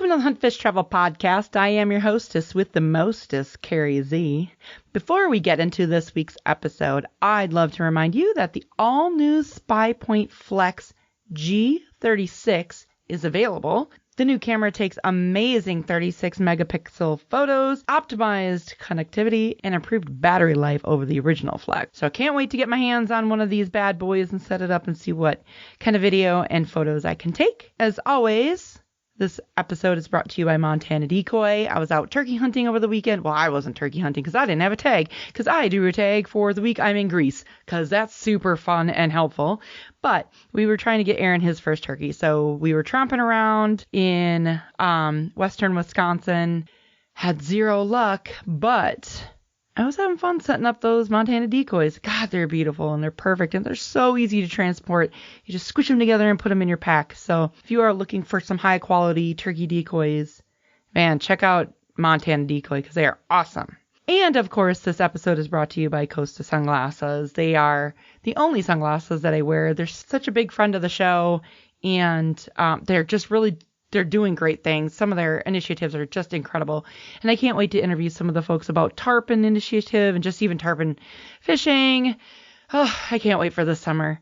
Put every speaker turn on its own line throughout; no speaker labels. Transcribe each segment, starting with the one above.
Welcome to the Hunt Fish Travel Podcast. I am your hostess with the mostest, Carrie Z. Before we get into this week's episode, I'd love to remind you that the all-new SpyPoint Flex G36 is available. The new camera takes amazing 36 megapixel photos, optimized connectivity, and improved battery life over the original Flex. So I can't wait to get my hands on one of these bad boys and set it up and see what kind of video and photos I can take. As always, this episode is brought to you by Montana Decoy. I was out turkey hunting over the weekend. Well, I wasn't turkey hunting because I didn't have a tag, because I do a tag for the week I'm in Greece, because that's super fun and helpful. But we were trying to get Aaron his first turkey. So we were tromping around in western Wisconsin, had zero luck, but I was having fun setting up those Montana Decoys. God, they're beautiful and they're perfect and they're so easy to transport. You just squish them together and put them in your pack. So if you are looking for some high quality turkey decoys, man, check out Montana Decoy because they are awesome. And of course, this episode is brought to you by Costa Sunglasses. They are the only sunglasses that I wear. They're such a big friend of the show, and they're just really they're doing great things. Some of their initiatives are just incredible. And I can't wait to interview some of the folks about tarpon initiative and just even tarpon fishing. Oh, I can't wait for this summer.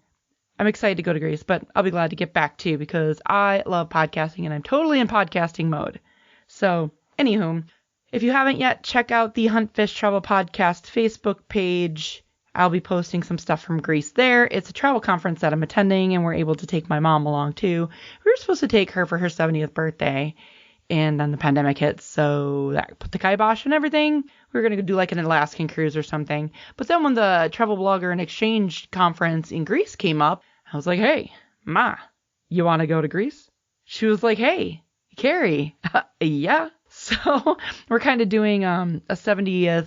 I'm excited to go to Greece, but I'll be glad to get back too because I love podcasting and I'm totally in podcasting mode. So, anywho, if you haven't yet, check out the Hunt Fish Travel Podcast Facebook page. I'll be posting some stuff from Greece there. It's a travel conference that I'm attending, and we're able to take my mom along, too. We were supposed to take her for her 70th birthday, and then the pandemic hit, so that put the kibosh and everything. We were going to do like an Alaskan cruise or something. But then when the Travel Blogger and Exchange Conference in Greece came up, I was like, hey, Ma, you want to go to Greece? She was like, hey, Carrie, yeah. So we're kind of doing a 70th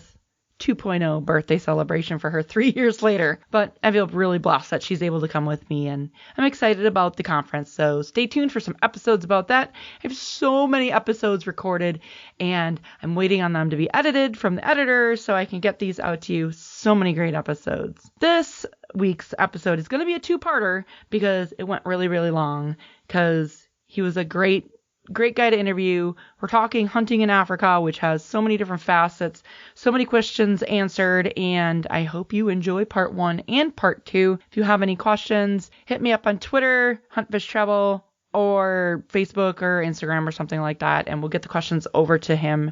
2.0 birthday celebration for her 3 years later. But I feel really blessed that she's able to come with me, and I'm excited about the conference. So stay tuned for some episodes about that. I have so many episodes recorded, and I'm waiting on them to be edited from the editor so I can get these out to you. So many great episodes. This week's episode is going to be a two-parter because it went really, really long because he was a great guy to interview. We're talking hunting in Africa, which has so many different facets, so many questions answered, and I hope you enjoy part 1 and part 2. If you have any questions, hit me up on Twitter, Hunt Fish Travel, or Facebook or Instagram or something like that, and we'll get the questions over to him,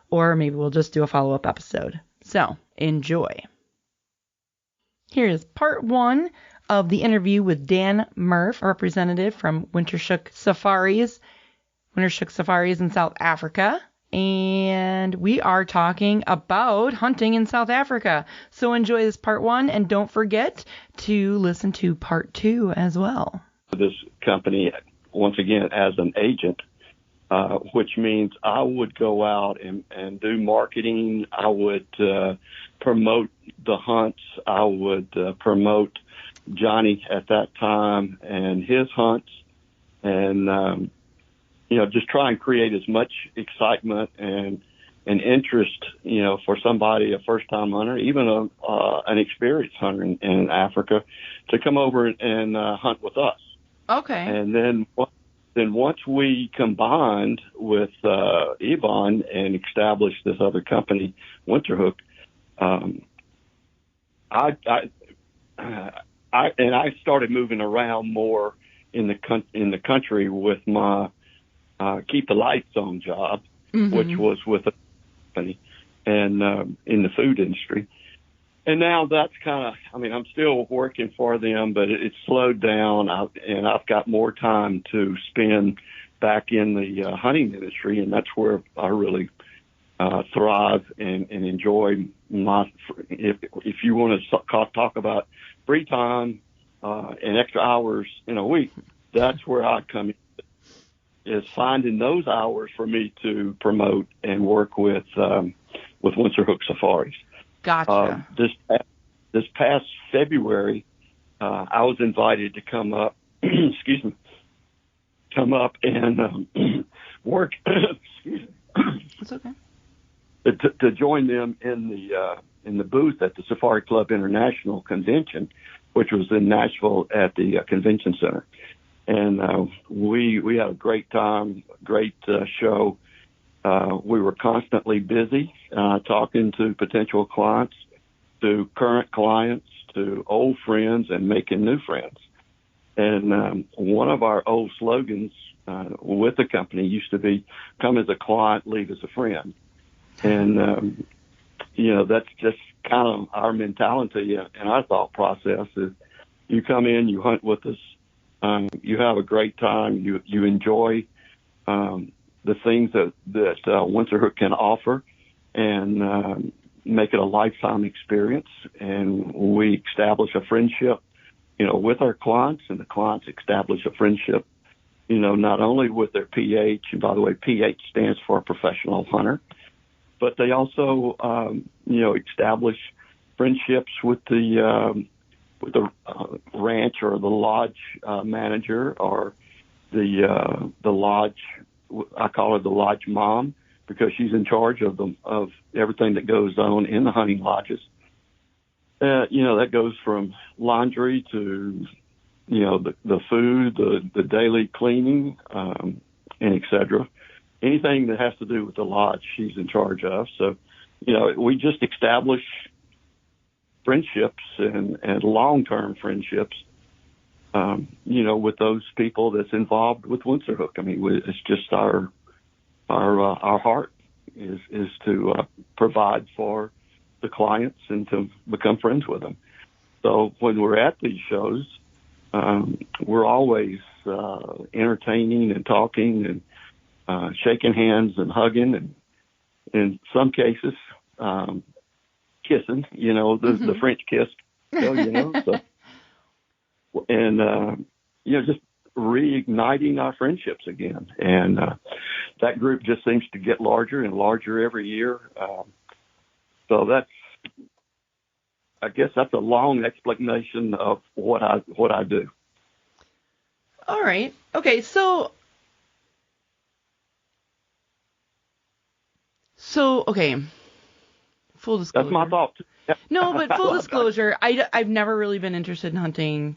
or maybe we'll just do a follow-up episode. So, enjoy. Here is part 1 of the interview with Dan Murff, a representative from Wintershoek Safaris in South Africa, and we are talking about hunting in South Africa. So enjoy this part 1, and don't forget to listen to part 2 as well.
This company, once again, as an agent, which means I would go out and do marketing. I would promote the hunts. I would promote Johnny at that time and his hunts, and just try and create as much excitement and interest, for somebody, a first-time hunter, even an experienced hunter in Africa, to come over and hunt with us.
Okay.
And then once we combined with Yvonne and established this other company, Winterhoek, I started moving around more in the country with my keep the lights on job, which was with a company and in the food industry. And now that's I'm still working for them, but it's slowed down, and I've got more time to spend back in the hunting industry, and that's where I really thrive and enjoy my. If you want to talk about free time and extra hours in a week, that's where I come in. Is finding those hours for me to promote and work with Wintershoek Safaris.
Gotcha.
This past February, I was invited to come up. Come up and work. Excuse me.
That's okay.
To join them in the booth at the Safari Club International Convention, which was in Nashville at the convention center. And we had a great time, great show. We were constantly busy talking to potential clients, to current clients, to old friends, and making new friends. And one of our old slogans with the company used to be, come as a client, leave as a friend. And, that's just kind of our mentality and our thought process is you come in, you hunt with us, you have a great time, you enjoy the things that Wintershoek can offer, and make it a lifetime experience. And we establish a friendship, with our clients, and the clients establish a friendship, not only with their PH, and by the way, PH stands for professional hunter, but they also, establish friendships with the ranch or the lodge manager, or the lodge. I call her the lodge mom, because she's in charge of everything that goes on in the hunting lodges. That goes from laundry to, the food, the daily cleaning, and et cetera. Anything that has to do with the lodge, she's in charge of. So, we just establish friendships and long-term friendships, with those people that's involved with Wintershoek. I mean, it's just our heart is to provide for the clients and to become friends with them. So when we're at these shows, we're always entertaining and talking and shaking hands and hugging, and in some cases kissing. The French kiss. So, and just reigniting our friendships again. And that group just seems to get larger and larger every year. So I guess that's a long explanation of what I do.
All right. Okay. So okay. Full disclosure.
That's my thought.
No, but full disclosure, I've never really been interested in hunting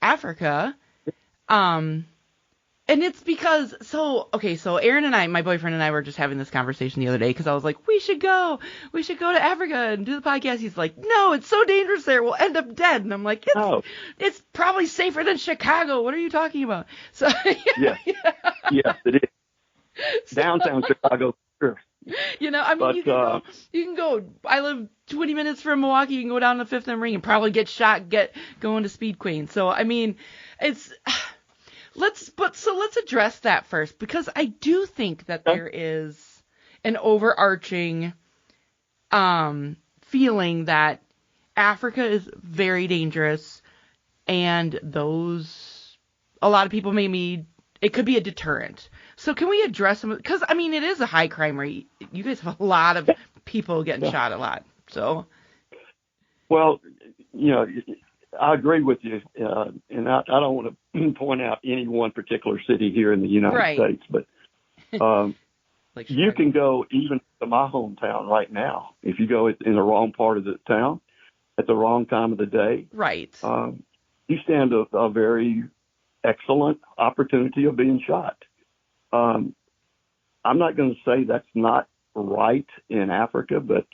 Africa. And it's because, so Aaron and I, my boyfriend and I, were just having this conversation the other day, because I was like, we should go to Africa and do the podcast. He's like, no, it's so dangerous there, we'll end up dead. And I'm like, it's probably safer than Chicago. What are you talking about? So
yes, it is. Downtown Chicago, sure.
You can go. I live 20 minutes from Milwaukee. You can go down to Fifth and Ring and probably get shot, going to Speed Queen. So I mean, it's. Let's address that first, because I do think that there is an overarching feeling that Africa is very dangerous, and a lot of people it could be a deterrent. So can we address them? Because I mean, it is a high crime rate. You guys have a lot of people getting shot a lot. So.
Well, I agree with you, and I don't want to point out any one particular city here in the United States, but
like
you can go even to my hometown right now. If you go in the wrong part of the town at the wrong time of the day, you stand a very excellent opportunity of being shot. I'm not going to say that's not right in Africa, but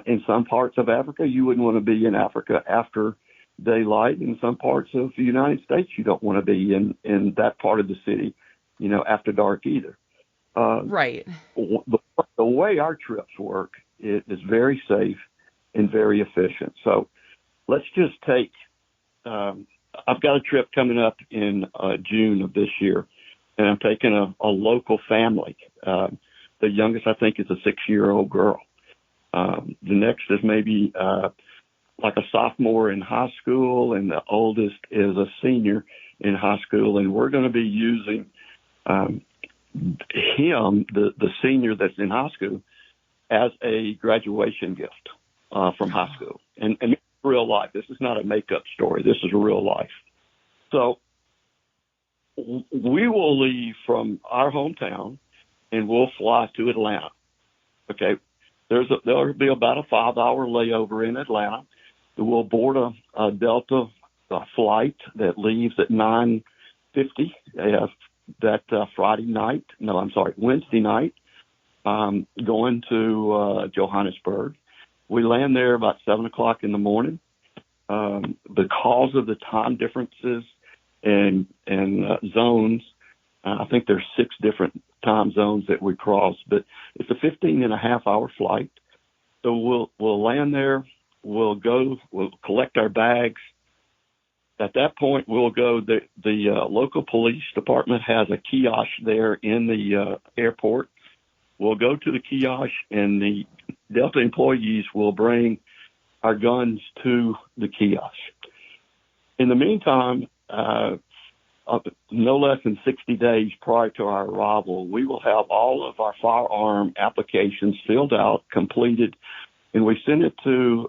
in some parts of Africa, you wouldn't want to be in Africa after daylight. In some parts of the United States, you don't want to be in that part of the city, after dark either.
Right.
The way our trips work is very safe and very efficient. So let's just take, I've got a trip coming up in June of this year, and I'm taking a local family. The youngest, I think, is a 6-year-old girl. The next is maybe like a sophomore in high school, and the oldest is a senior in high school. And we're going to be using him, the senior that's in high school, as a graduation gift from high school. And it's real life. This is not a makeup story. This is real life. So we will leave from our hometown and we'll fly to Atlanta. Okay. There'll be about a 5-hour layover in Atlanta. We'll board a Delta flight that leaves at 9 50 Wednesday night, going to Johannesburg. We land there about 7 o'clock in the morning. Because of the time differences and zones, I think there's 6 different time zones that we cross, but it's a 15-and-a-half-hour flight. So we'll land there. We'll collect our bags. At that point, we'll go. The local police department has a kiosk there in the airport. We'll go to the kiosk, and the Delta employees will bring our guns to the kiosk. In the meantime, no less than 60 days prior to our arrival, we will have all of our firearm applications filled out, completed, and we send it to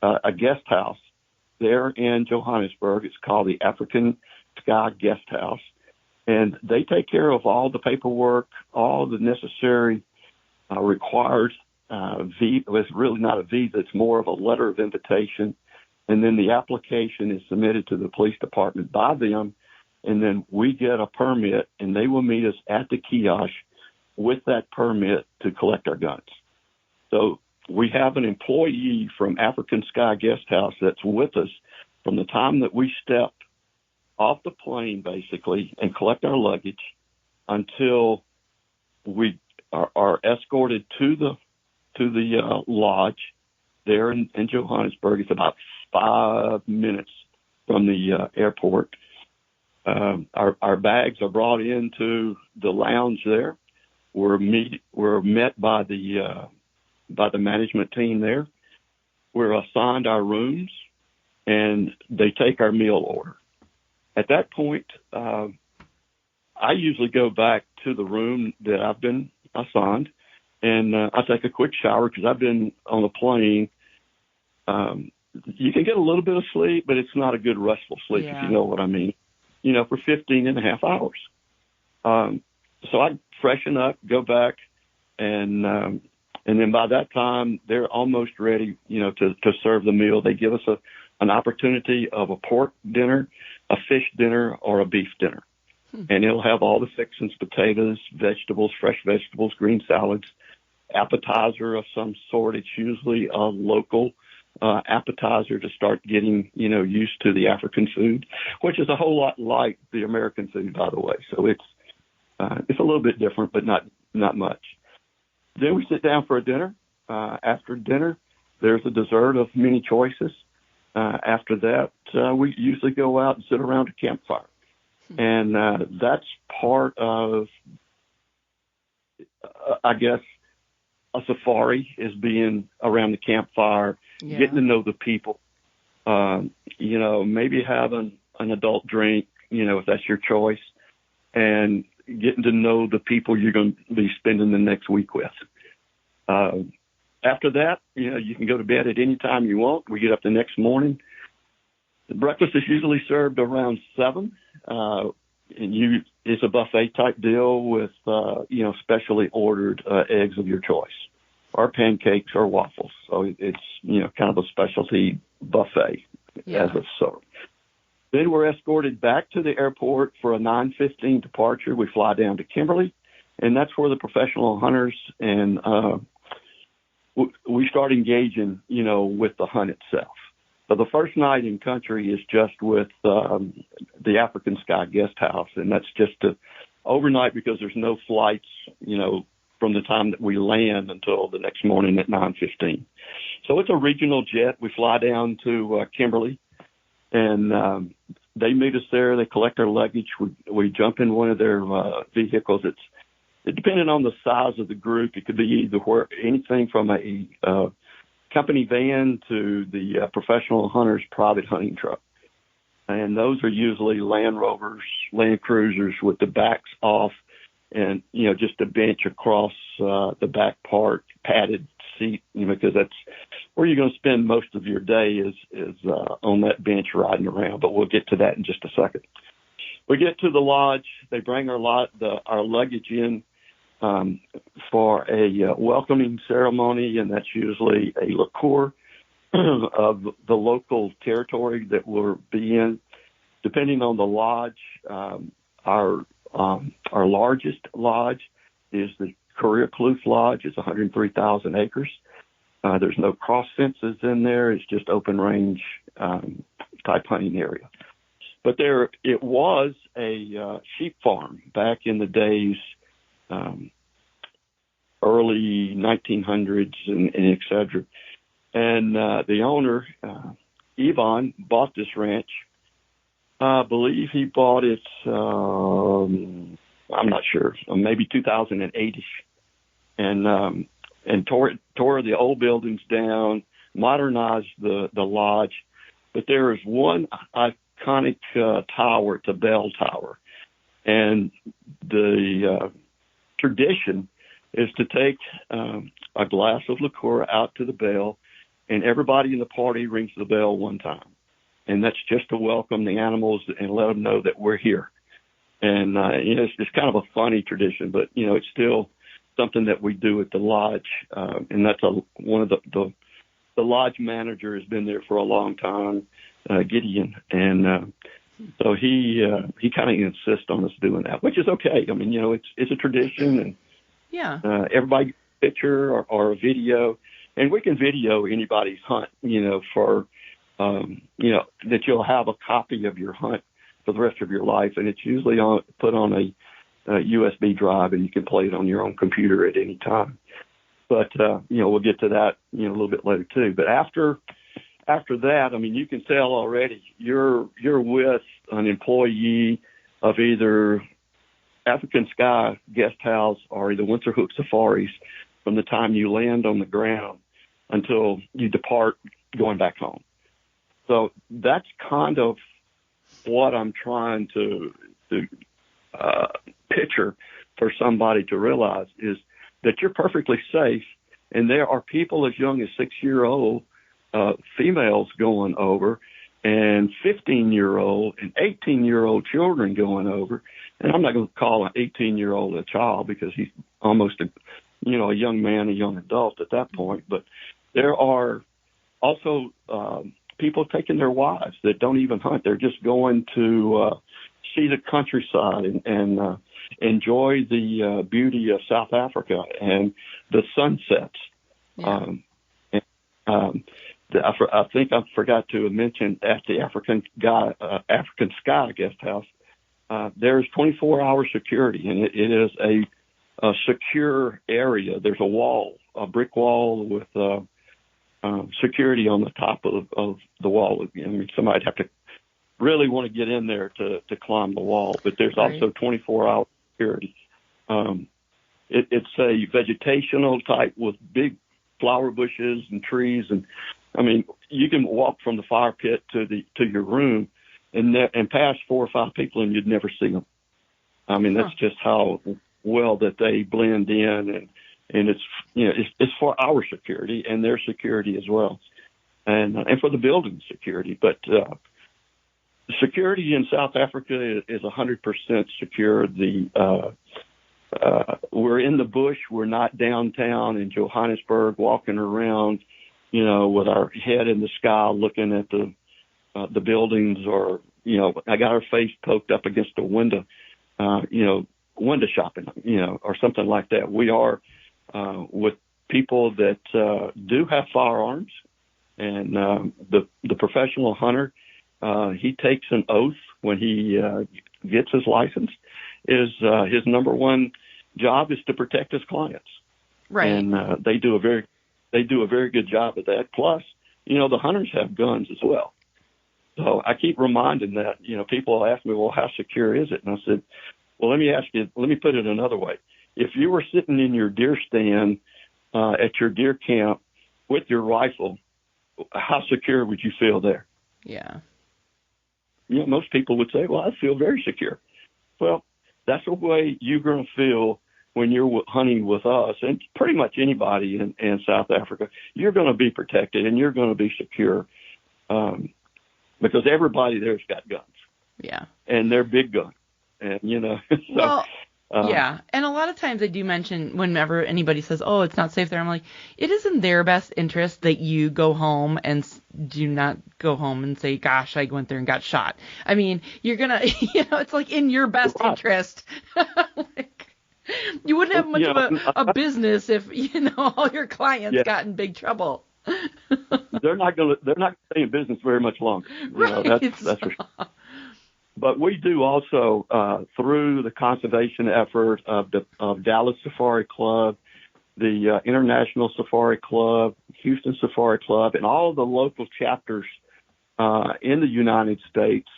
a guest house there in Johannesburg. It's called the African Sky Guest House, and they take care of all the paperwork, all the necessary required visa. It's really not a visa. It's more of a letter of invitation. And then the application is submitted to the police department by them, and then we get a permit, and they will meet us at the kiosk with that permit to collect our guns. So we have an employee from African Sky Guest House that's with us from the time that we step off the plane, basically, and collect our luggage until we are escorted to the lodge there in Johannesburg. It's about 5 minutes from the airport. Our bags are brought into the lounge there. We're met by the management team there. We're assigned our rooms, and they take our meal order. At that point, I usually go back to the room that I've been assigned, and I take a quick shower because I've been on a plane. You can get a little bit of sleep, but it's not a good restful sleep, if you know what I mean, for 15-and-a-half hours. So I freshen up, go back, and then by that time, they're almost ready, to serve the meal. They give us an opportunity of a pork dinner, a fish dinner, or a beef dinner. And it'll have all the fixings, potatoes, vegetables, fresh vegetables, green salads, appetizer of some sort. It's usually a local appetizer to start getting, used to the African food, which is a whole lot like the American food, by the way. So it's a little bit different, but not much. Then we sit down for a dinner. After dinner, there's a dessert of many choices. After that, we usually go out and sit around a campfire. And that's part of, I guess, a safari is being around the campfire, getting to know the people, maybe having an adult drink, if that's your choice, and getting to know the people you're going to be spending the next week with. After that, you can go to bed at any time you want. We get up the next morning. The breakfast is usually served around 7. It's a buffet type deal with, specially ordered eggs of your choice, or pancakes or waffles. So it's, kind of a specialty buffet as it's served. Then we're escorted back to the airport for a 9:15 departure. We fly down to Kimberley, and that's where the professional hunters and we start engaging, with the hunt itself. So the first night in country is just with the African Sky Guest House, and that's just overnight because there's no flights, from the time that we land until the next morning at 9:15. So it's a regional jet. We fly down to Kimberley, and they meet us there. They collect our luggage. We jump in one of their vehicles. Depending on the size of the group, it could be anything from a company van to the professional hunter's private hunting truck. And those are usually Land Rovers, Land Cruisers with the backs off and, just a bench across the back part, padded seat, because that's where you're going to spend most of your day is on that bench riding around. But we'll get to that in just a second. We get to the lodge. They bring our luggage in for a welcoming ceremony, and that's usually a liqueur of the local territory that we'll be in. depending on the lodge, our largest lodge is the Career Kloof Lodge. It's 103,000 acres. There's no cross fences in there. It's just open range type hunting area. But it was a sheep farm back in the days, early 1900s and et cetera. And the owner, Yvonne, bought this ranch. I believe he bought it, I'm not sure, maybe 2008-ish. And tore the old buildings down, modernized the lodge. But there is one iconic tower, it's a bell tower. And the tradition is to take a glass of liqueur out to the bell, and everybody in the party rings the bell one time. And that's just to welcome the animals and let them know that we're here. And, it's kind of a funny tradition, but, it's still something that we do at the lodge. And that's one of the lodge manager has been there for a long time, Gideon. And so he kind of insists on us doing that, which is okay. I mean, it's a tradition, and
yeah,
everybody gets a picture or a video, and we can video anybody's hunt, for, that you'll have a copy of your hunt for the rest of your life. And it's usually put on a USB drive, and you can play it on your own computer at any time. But, we'll get to that, a little bit later too. But after that, I mean, you can tell already you're with an employee of either African Sky Guest House or the Wintershoek Safaris from the time you land on the ground until you depart going back home. So that's kind of what I'm trying to picture for somebody to realize, is that you're perfectly safe, and there are people as young as 6-year-old females going over, and 15-year-old and 18-year-old children going over. And I'm not going to call an 18-year-old a child, because he's almost a young man, a young adult at that point. But there are also people taking their wives that don't even hunt. They're just going to see the countryside and enjoy the beauty of South Africa and the sunsets. Yeah. I think I forgot to mention at the African Sky Guest House, there's 24-hour security, and it is a secure area. There's a brick wall with security on the top of the wall. I mean, somebody'd have to really want to get in there to climb the wall, but there's also 24-hour security. It's a vegetational type with big flower bushes and trees, and I mean, you can walk from the fire pit to your room and pass 4 or 5 people, and you'd never see them. I mean, that's just how well that they blend in, and it's for our security and their security as well, and for the building security. But security in South Africa is 100% secure. We're in the bush. We're not downtown in Johannesburg walking around, with our head in the sky looking at the buildings, or, I got our face poked up against a window, window shopping, or something like that. We are with people that do have firearms, and the professional hunter, he takes an oath when he gets his license. His number one job is to protect his clients, right? And they do a very good job of that. Plus, the hunters have guns as well. So I keep reminding that. People ask me, well, how secure is it? And I said, well, let me put it another way. If you were sitting in your deer stand at your deer camp with your rifle, how secure would you feel there?
Yeah.
Most people would say, well, I feel very secure. Well, that's the way you're going to feel when you're hunting with us, and pretty much anybody in South Africa. You're going to be protected, and you're going to be secure, because everybody there's got guns.
Yeah.
And they're big guns. And, so,
well, Yeah, and a lot of times I do mention whenever anybody says, "Oh, it's not safe there," I'm like, it is in their best interest that you go home and do not go home and say, "Gosh, I went there and got shot." I mean, you're gonna, it's like in your best interest. Like, you wouldn't have much of a business if all your clients got in big trouble.
They're not gonna stay in business very much longer.
Right.
That's for sure. But we do also, through the conservation effort of Dallas Safari Club, the International Safari Club, Houston Safari Club, and all the local chapters in the United States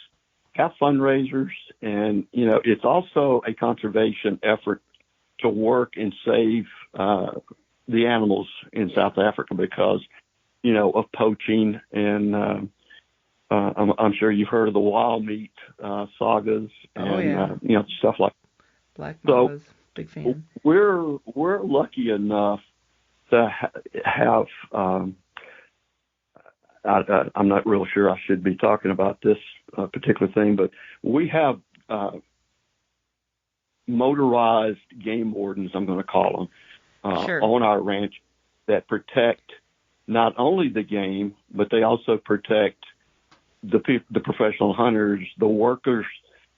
have fundraisers. And, it's also a conservation effort to work and save the animals in South Africa because, of poaching and I'm sure you've heard of the wild meat sagas and stuff like that.
Black Mambas, big fan.
We're lucky enough to have. I'm not real sure I should be talking about this particular thing, but we have motorized game wardens, I'm going to call them, on our ranch that protect not only the game, but they also protect the professional hunters, the workers,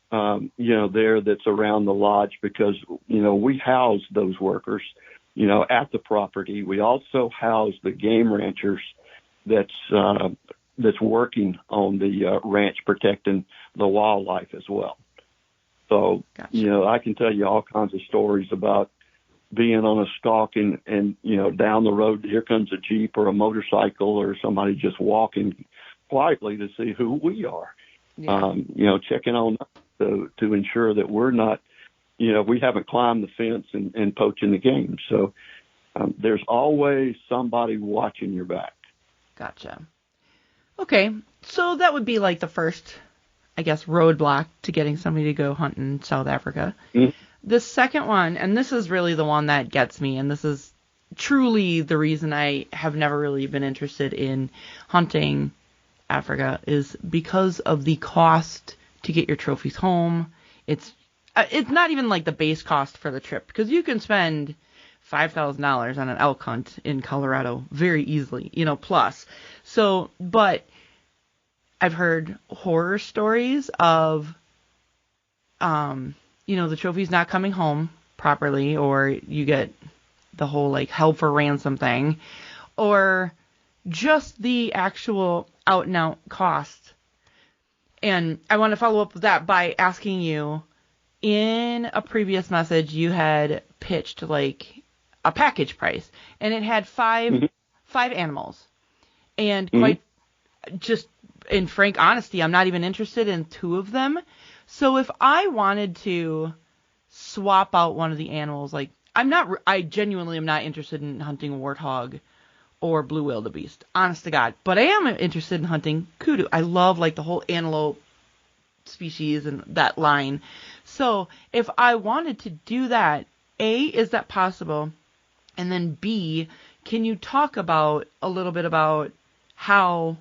there that's around the lodge because, we house those workers, at the property. We also house the game ranchers that's working on the ranch protecting the wildlife as well. So,
gotcha.
I can tell you all kinds of stories about being on a stalk and down the road, here comes a Jeep or a motorcycle or somebody just walking quietly to see who we are, checking on us to ensure that we're not, we haven't climbed the fence and poaching the game. So there's always somebody watching your back.
Gotcha. Okay, so that would be like the first, I guess, roadblock to getting somebody to go hunt in South Africa. Mm-hmm. The second one, and this is really the one that gets me, and this is truly the reason I have never really been interested in hunting Africa, is because of the cost to get your trophies home. It's not even like the base cost for the trip, because you can spend $5,000 on an elk hunt in Colorado very easily, plus. So, but I've heard horror stories of, the trophies not coming home properly, or you get the whole like held for ransom thing, or just the actual out and out cost. And I want to follow up with that by asking you, in a previous message, you had pitched like a package price, and it had five animals, and quite just in frank honesty, I'm not even interested in 2 of them. So if I wanted to swap out one of the animals, like I genuinely am not interested in hunting warthog or blue wildebeest, honest to God. But I am interested in hunting kudu. I love like the whole antelope species and that line. So if I wanted to do that, A, is that possible? And then B, can you talk a little bit about how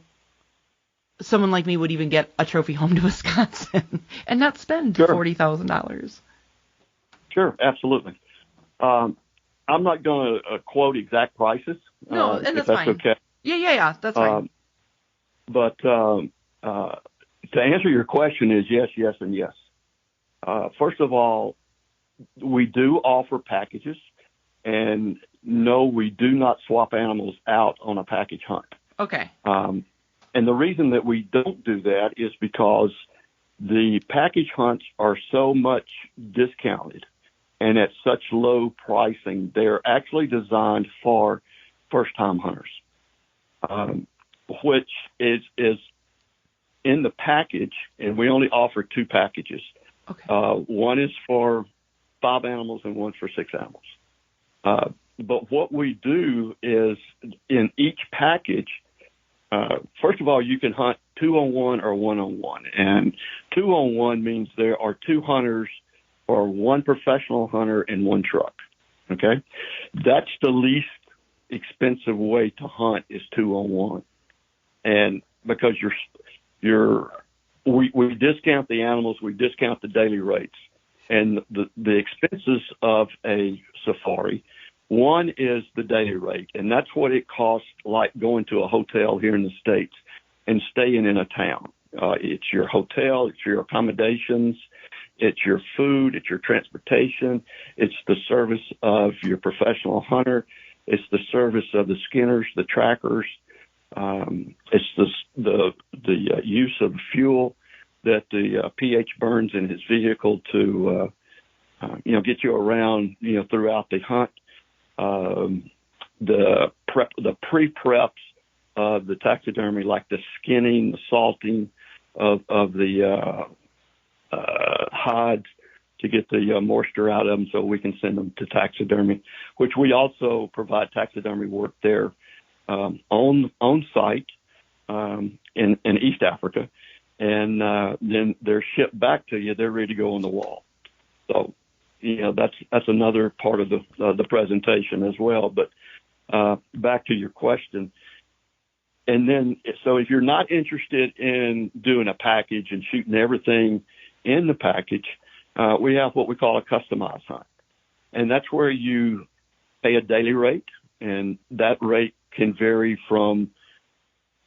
someone like me would even get a trophy home to Wisconsin and not spend $40,000?
Sure, absolutely. I'm not going to quote exact prices.
No, and that's fine.
Okay.
Yeah, that's fine.
But to answer your question is yes, and yes. First of all, we do offer packages, and no, we do not swap animals out on a package hunt.
Okay.
And the reason that we don't do that is because the package hunts are so much discounted and at such low pricing. They're actually designed for first-time hunters, which is in the package, and we only offer 2 packages.
Okay.
One is for 5 animals and one for 6 animals. But what we do is in each package, first of all, you can hunt 2-on-1 or 1-on-1. And 2-on-1 means there are 2 hunters or 1 professional hunter and 1 truck. Okay? That's the least expensive way to hunt is 2-on-1. And because we discount the animals, we discount the daily rates. And the expenses of a safari, one is the daily rate, and that's what it costs, like going to a hotel here in the States and staying in a town. It's your hotel, it's your accommodations, it's your food, it's your transportation, it's the service of your professional hunter, it's the service of the skinners, the trackers, it's the use of fuel that the PH burns in his vehicle to get you around throughout the hunt. The pre-preps of the taxidermy, like the skinning, the salting of the hides to get the moisture out of them so we can send them to taxidermy, which we also provide taxidermy work there on site in East Africa. And then they're shipped back to you. They're ready to go on the wall. So, that's another part of the presentation as well. But back to your question. And then, so if you're not interested in doing a package and shooting everything in the package, we have what we call a customized hunt. And that's where you pay a daily rate, and that rate can vary from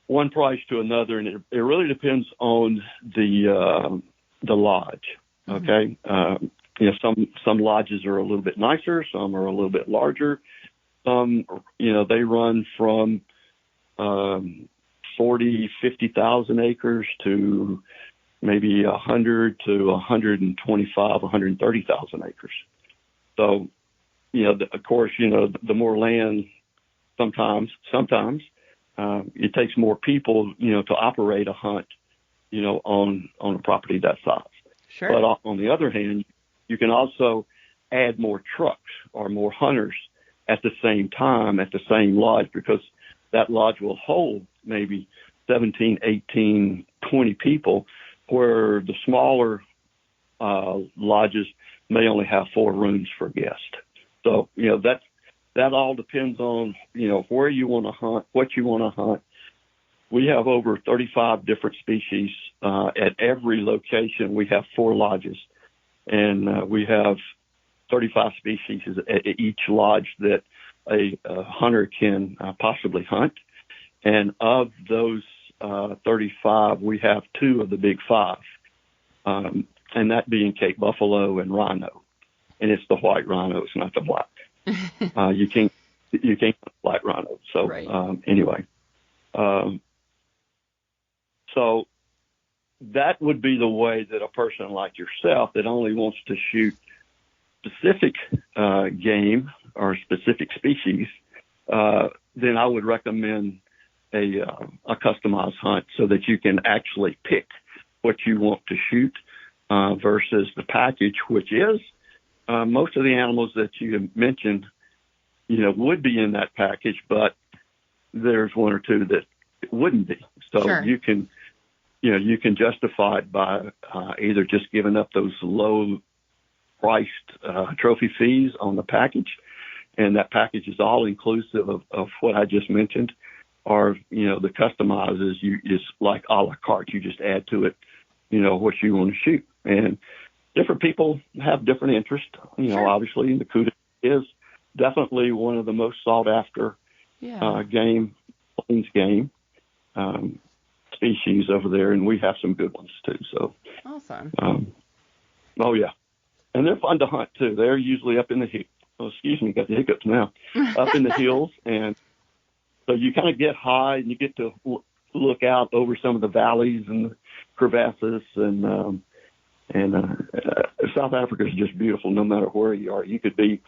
one price to another, and it really depends on the lodge. Okay, some lodges are a little bit nicer, some are a little bit larger. Some, they run from 40, 50,000 acres to maybe 100 to 125, 130,000 acres. So, of course, the more land, sometimes. It takes more people, to operate a hunt, on a property that size.
Sure.
But on the other hand, you can also add more trucks or more hunters at the same time at the same lodge, because that lodge will hold maybe 17, 18, 20 people, where the smaller lodges may only have 4 rooms for guests. So, that all depends on, where you want to hunt, what you want to hunt. We have over 35 different species. At every location, we have 4 lodges, and we have 35 species at each lodge that a hunter can possibly hunt. And of those 35, we have 2 of the big 5, and that being Cape buffalo and rhino. And it's the white rhino, it's not the black. You can't hunt black rhino. So right. Anyway, so that would be the way that a person like yourself that only wants to shoot specific game or specific species, then I would recommend a customized hunt so that you can actually pick what you want to shoot versus the package, which is most of the animals that you mentioned, would be in that package, but there's 1 or 2 that it wouldn't be. So sure. You can justify it by either just giving up those low priced trophy fees on the package, and that package is all inclusive of what I just mentioned, or the customizes is like a la carte. You just add to it, what you want to shoot, and different people have different interests. Sure. Obviously, the kudu is definitely one of the most sought after game species over there, and we have some good ones too. So
awesome.
Oh yeah, and they're fun to hunt too. They're usually up in the got the hiccups now. Up in the hills, and so you kind of get high and you get to look out over some of the valleys and the crevasses, and South Africa is just beautiful no matter where you are. You could be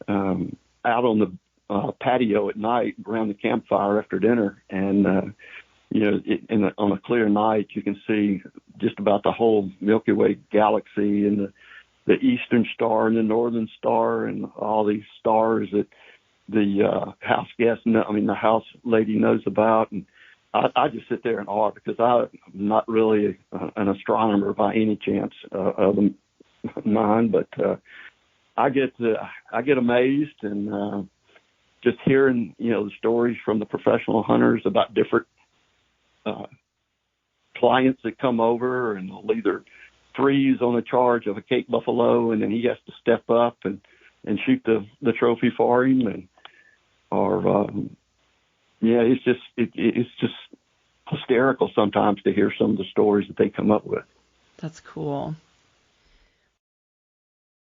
out on the patio at night around the campfire after dinner, and on a clear night you can see just about the whole Milky Way galaxy, and the Eastern Star and the Northern Star and all these stars that the the house lady knows about. And I just sit there in awe, because I'm not really an astronomer by any chance of mine, but I get amazed, and just hearing the stories from the professional hunters about different clients that come over, and they'll either threes on a charge of a Cape buffalo, and then he has to step up and shoot the trophy for him, it's just hysterical sometimes to hear some of the stories that they come up with.
That's cool.